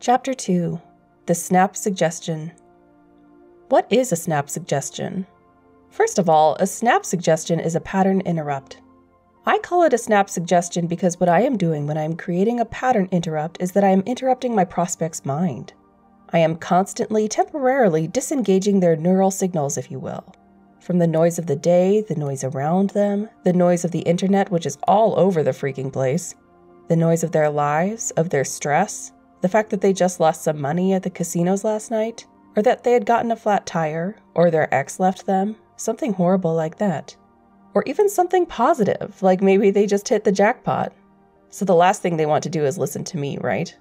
Chapter 2. The Snap Suggestion. What is a snap suggestion? First of all, a snap suggestion is a pattern interrupt. I call it a snap suggestion because what I am doing when I am creating a pattern interrupt is that I am interrupting my prospect's mind. I am constantly, temporarily disengaging their neural signals, if you will. From the noise of the day, the noise around them, the noise of the internet, which is all over the freaking place, the noise of their lives, of their stress, the fact that they just lost some money at the casinos last night, or that they had gotten a flat tire, or their ex left them, something horrible like that. Or even something positive, like maybe they just hit the jackpot. So the last thing they want to do is listen to me, right?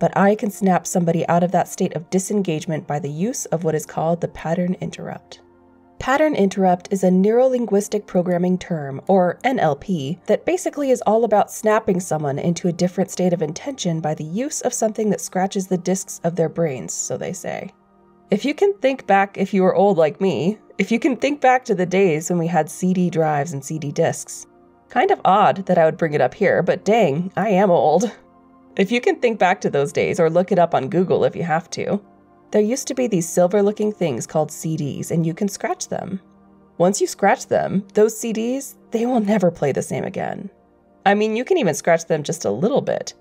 But I can snap somebody out of that state of disengagement by the use of what is called the pattern interrupt. Pattern interrupt is a neuro-linguistic programming term, or NLP, that basically is all about snapping someone into a different state of intention by the use of something that scratches the discs of their brains, so they say. If you can think back, if you were old like me, if you can think back to the days when we had CD drives and CD discs. Kind of odd that I would bring it up here, but dang, I am old. If you can think back to those days, or look it up on Google if you have to, there used to be these silver-looking things called CDs, and you can scratch them. Once you scratch them, those CDs, they will never play the same again. I mean, you can even scratch them just a little bit.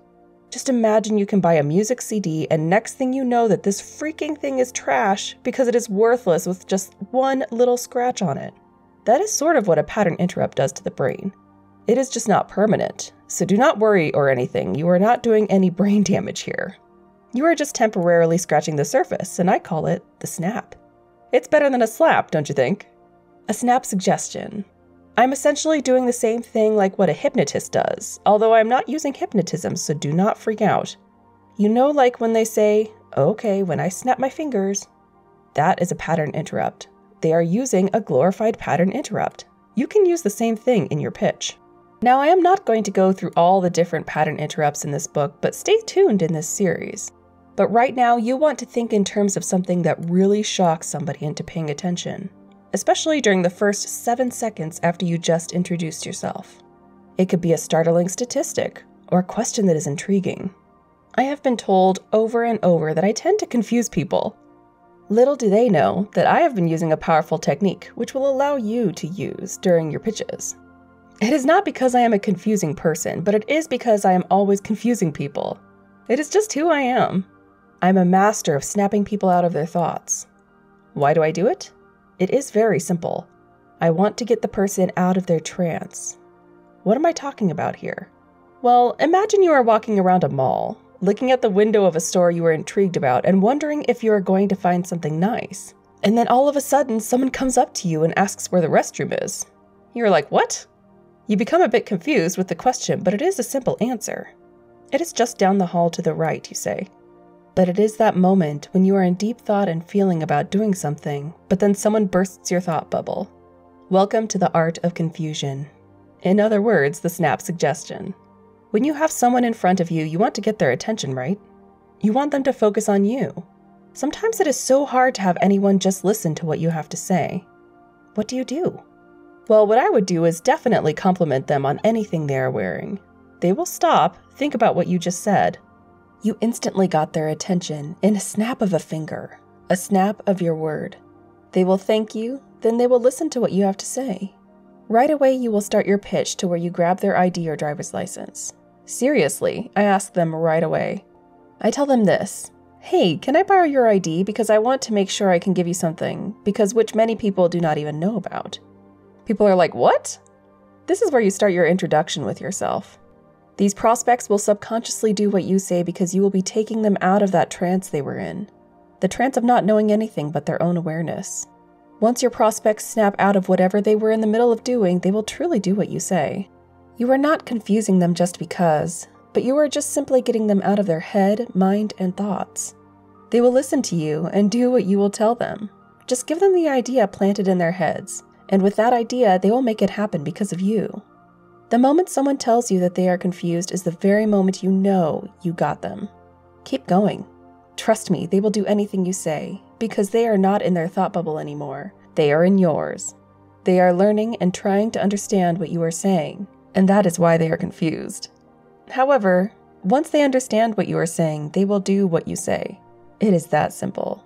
Just imagine you can buy a music CD, and next thing you know that this freaking thing is trash because it is worthless with just one little scratch on it. That is sort of what a pattern interrupt does to the brain. It is just not permanent, so do not worry or anything. You are not doing any brain damage here. You are just temporarily scratching the surface, and I call it the snap. It's better than a slap, don't you think? A snap suggestion. I'm essentially doing the same thing like what a hypnotist does, although I'm not using hypnotism, so do not freak out. You know, like when they say, okay, when I snap my fingers. That is a pattern interrupt. They are using a glorified pattern interrupt. You can use the same thing in your pitch. Now, I am not going to go through all the different pattern interrupts in this book, but stay tuned in this series. But right now, you want to think in terms of something that really shocks somebody into paying attention, especially during the first 7 seconds after you just introduced yourself. It could be a startling statistic, or a question that is intriguing. I have been told over and over that I tend to confuse people. Little do they know that I have been using a powerful technique which will allow you to use during your pitches. It is not because I am a confusing person, but it is because I am always confusing people. It is just who I am. I'm a master of snapping people out of their thoughts. Why do I do it? It is very simple. I want to get the person out of their trance. What am I talking about here? Well, imagine you are walking around a mall, looking at the window of a store you are intrigued about and wondering if you are going to find something nice. And then all of a sudden, someone comes up to you and asks where the restroom is. You're like, what? You become a bit confused with the question, but it is a simple answer. It is just down the hall to the right, you say. But it is that moment when you are in deep thought and feeling about doing something, but then someone bursts your thought bubble. Welcome to the art of confusion. In other words, the snap suggestion. When you have someone in front of you, you want to get their attention, right? You want them to focus on you. Sometimes it is so hard to have anyone just listen to what you have to say. What do you do? Well, what I would do is definitely compliment them on anything they are wearing. They will stop, think about what you just said. You instantly got their attention in a snap of a finger, a snap of your word. They will thank you, then they will listen to what you have to say. Right away, you will start your pitch to where you grab their ID or driver's license. Seriously, I ask them right away. I tell them this, hey, can I borrow your ID because I want to make sure I can give you something, because which many people do not even know about. People are like, what? This is where you start your introduction with yourself. These prospects will subconsciously do what you say because you will be taking them out of that trance they were in. The trance of not knowing anything but their own awareness. Once your prospects snap out of whatever they were in the middle of doing, they will truly do what you say. You are not confusing them just because, but you are just simply getting them out of their head, mind, and thoughts. They will listen to you and do what you will tell them. Just give them the idea planted in their heads, and with that idea, they will make it happen because of you. The moment someone tells you that they are confused is the very moment you know you got them. Keep going. Trust me, they will do anything you say, because they are not in their thought bubble anymore. They are in yours. They are learning and trying to understand what you are saying, and that is why they are confused. However, Once they understand what you are saying, they will do what you say. It is that simple.